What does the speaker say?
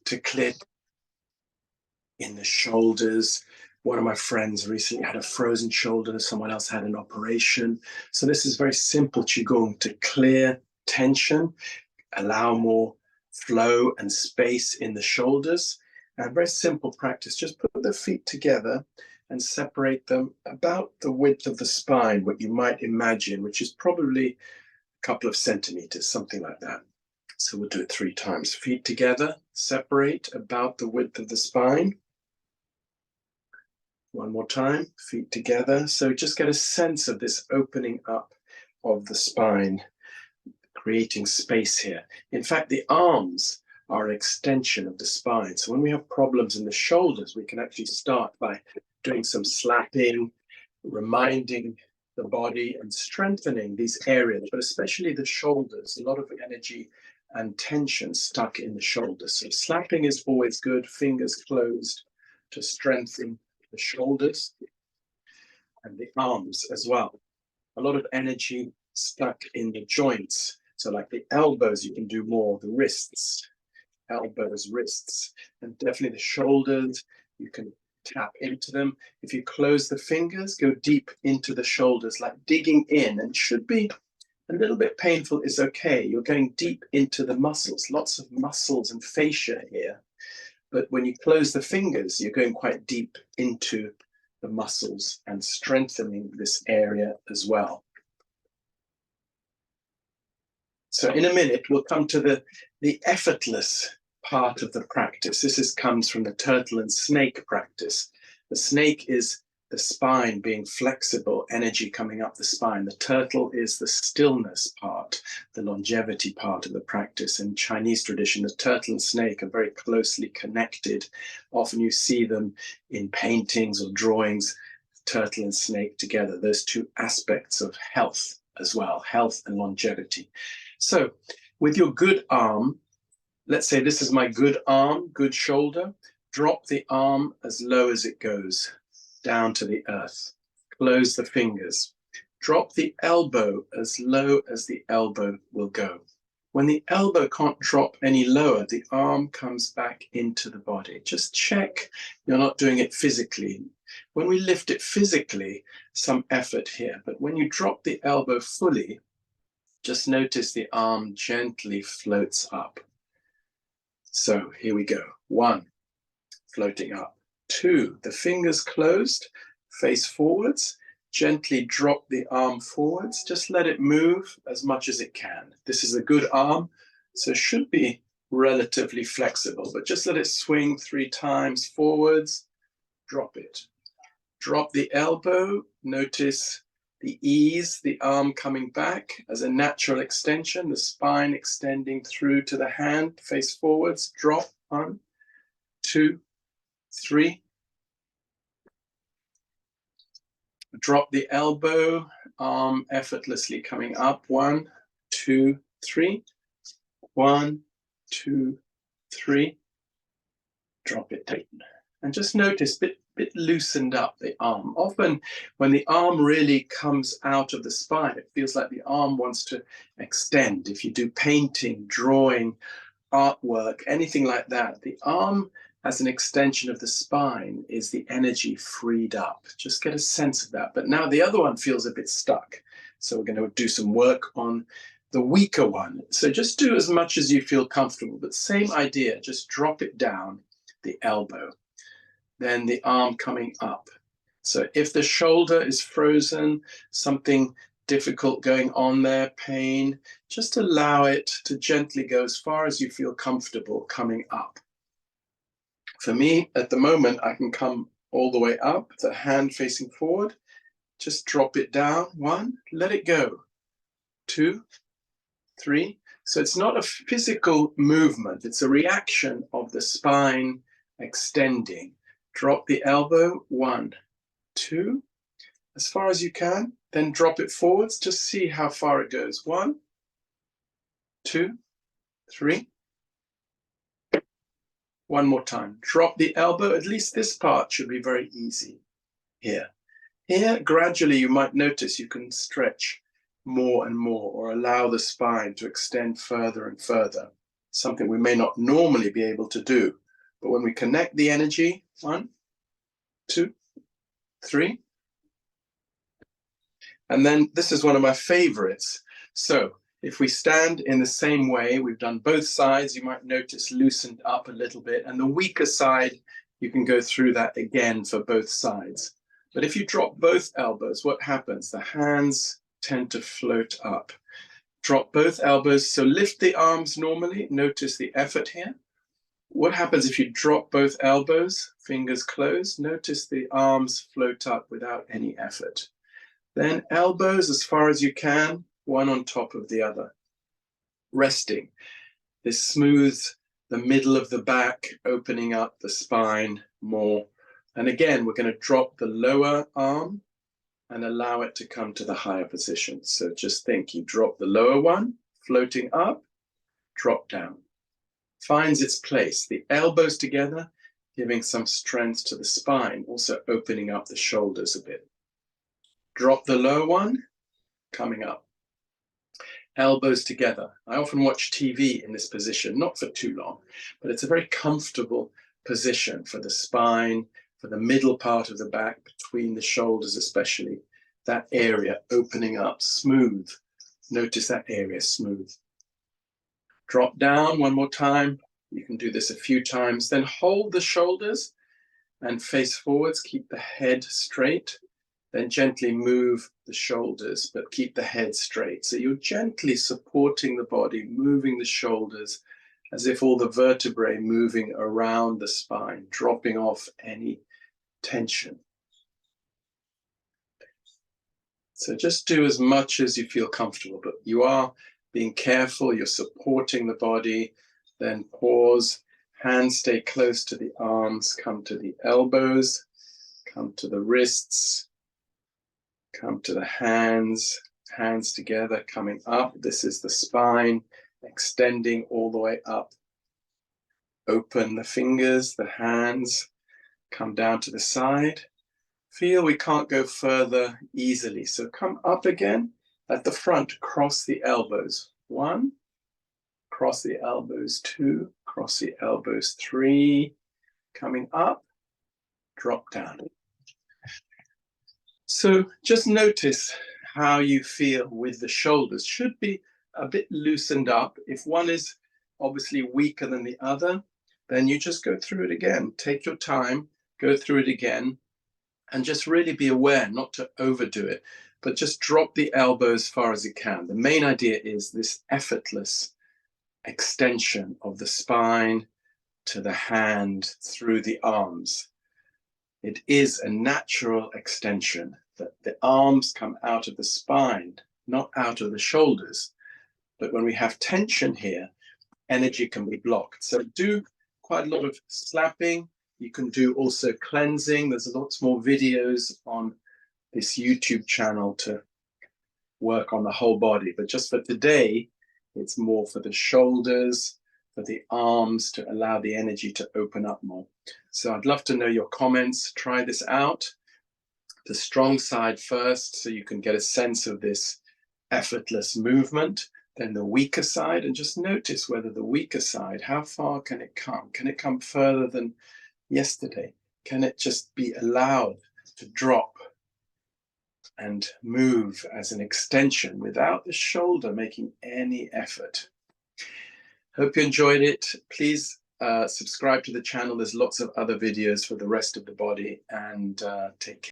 to clear in the shoulders. One of my friends recently had a frozen shoulder. Someone else had an operation. So this is very simple Qigong to clear tension, allow more flow and space in the shoulders. And very simple practice. Just put the feet together and separate them about the width of the spine, what you might imagine, which is probably a couple of centimeters, something like that. So we'll do it 3 times. Feet together, separate about the width of the spine. One more time, feet together. So just get a sense of this opening up of the spine, creating space here. In fact, the arms are an extension of the spine. So when we have problems in the shoulders, we can actually start by doing some slapping, reminding the body and strengthening these areas, but especially the shoulders. A lot of energy and tension stuck in the shoulders. So slapping is always good, fingers closed to strengthen the shoulders and the arms as well. A lot of energy stuck in the joints. So like the elbows, you can do more, the wrists, elbows, wrists, and definitely the shoulders, you can tap into them. If you close the fingers, go deep into the shoulders, like digging in, and should be a little bit painful is okay. You're going deep into the muscles, lots of muscles and fascia here. But when you close the fingers, you're going quite deep into the muscles and strengthening this area as well. So in a minute, we'll come to the effortless part of the practice. This comes from the turtle and snake practice. The snake is the spine being flexible, energy coming up the spine. The turtle is the stillness part, the longevity part of the practice. In Chinese tradition, the turtle and snake are very closely connected. Often you see them in paintings or drawings, turtle and snake together, those two aspects of health as well, health and longevity. So with your good arm, let's say this is my good arm, good shoulder, drop the arm as low as it goes, down to the earth. Close the fingers. Drop the elbow as low as the elbow will go. When the elbow can't drop any lower, the arm comes back into the body. Just check you're not doing it physically. When we lift it physically, some effort here, but when you drop the elbow fully, just notice the arm gently floats up. So here we go. 1, floating up. 2, the fingers closed, face forwards, gently drop the arm forwards, just let it move as much as it can. This is a good arm, so it should be relatively flexible, but just let it swing 3 times forwards, drop it. Drop the elbow, notice the ease, the arm coming back as a natural extension, the spine extending through to the hand, face forwards, drop, 1, 2, 3. Drop the elbow, arm effortlessly coming up, 1, 2, 3. 1, 2, 3. Drop it down. And just notice bit loosened up the arm. Often when the arm really comes out of the spine, it feels like the arm wants to extend. If you do painting, drawing, artwork, anything like that, the arm as an extension of the spine is the energy freed up. Just get a sense of that. But now the other one feels a bit stuck. So we're going to do some work on the weaker one. So just do as much as you feel comfortable, but same idea, just drop it down, the elbow. Then the arm coming up. So if the shoulder is frozen, something difficult going on there, pain, just allow it to gently go as far as you feel comfortable coming up. For me, at the moment, I can come all the way up, the hand facing forward, just drop it down, 1, let it go, 2, 3. So it's not a physical movement, it's a reaction of the spine extending. Drop the elbow, 1, 2, as far as you can, then drop it forwards, just see how far it goes. 1, 2, 3. One more time, drop the elbow, at least this part should be very easy here. Here, gradually you might notice you can stretch more and more or allow the spine to extend further and further. something we may not normally be able to do. But when we connect the energy, 1, 2, 3. And then this is one of my favorites. So if we stand in the same way, we've done both sides, you might notice loosened up a little bit. And the weaker side, you can go through that again for both sides. But if you drop both elbows, what happens? The hands tend to float up. Drop both elbows. So lift the arms normally. Notice the effort here. What happens if you drop both elbows, fingers closed? Notice the arms float up without any effort. Then elbows as far as you can, one on top of the other. Resting. This smooths the middle of the back, opening up the spine more. And again, we're going to drop the lower arm and allow it to come to the higher position. So just think, you drop the lower one, floating up, drop down. Finds its place. The elbows together, giving some strength to the spine, also opening up the shoulders a bit. Drop the lower one, coming up. Elbows together. I often watch TV in this position, not for too long, but it's a very comfortable position for the spine, for the middle part of the back, between the shoulders especially. That area opening up, smooth. Notice that area, smooth. Drop down one more time. You can do this a few times. Then hold the shoulders and face forwards. Keep the head straight. Then gently move the shoulders, but keep the head straight. So you're gently supporting the body, moving the shoulders as if all the vertebrae moving around the spine, dropping off any tension. So just do as much as you feel comfortable, but you are being careful, you're supporting the body. Then pause, hands stay close to the arms, come to the elbows, come to the wrists, come to the hands, hands together, coming up. This is the spine, extending all the way up. Open the fingers, the hands, come down to the side. Feel we can't go further easily. So come up again at the front, cross the elbows. 1, cross the elbows, 2, cross the elbows, 3, coming up, drop down. So just notice how you feel with the shoulders. Should be a bit loosened up. If one is obviously weaker than the other, then you just go through it again. Take your time, go through it again, and just really be aware not to overdo it, but just drop the elbow as far as you can. The main idea is this effortless extension of the spine to the hand through the arms. It is a natural extension that the arms come out of the spine, not out of the shoulders. But when we have tension here, energy can be blocked. So do quite a lot of slapping. You can do also cleansing. There's lots more videos on this YouTube channel to work on the whole body. But just for today, it's more for the shoulders, for the arms, to allow the energy to open up more. So I'd love to know your comments. Try this out. The strong side first, so you can get a sense of this effortless movement. Then the weaker side, and just notice whether the weaker side, how far can it come? Can it come further than yesterday? Can it just be allowed to drop and move as an extension without the shoulder making any effort? Hope you enjoyed it. Please subscribe to the channel. There's lots of other videos for the rest of the body, and take care.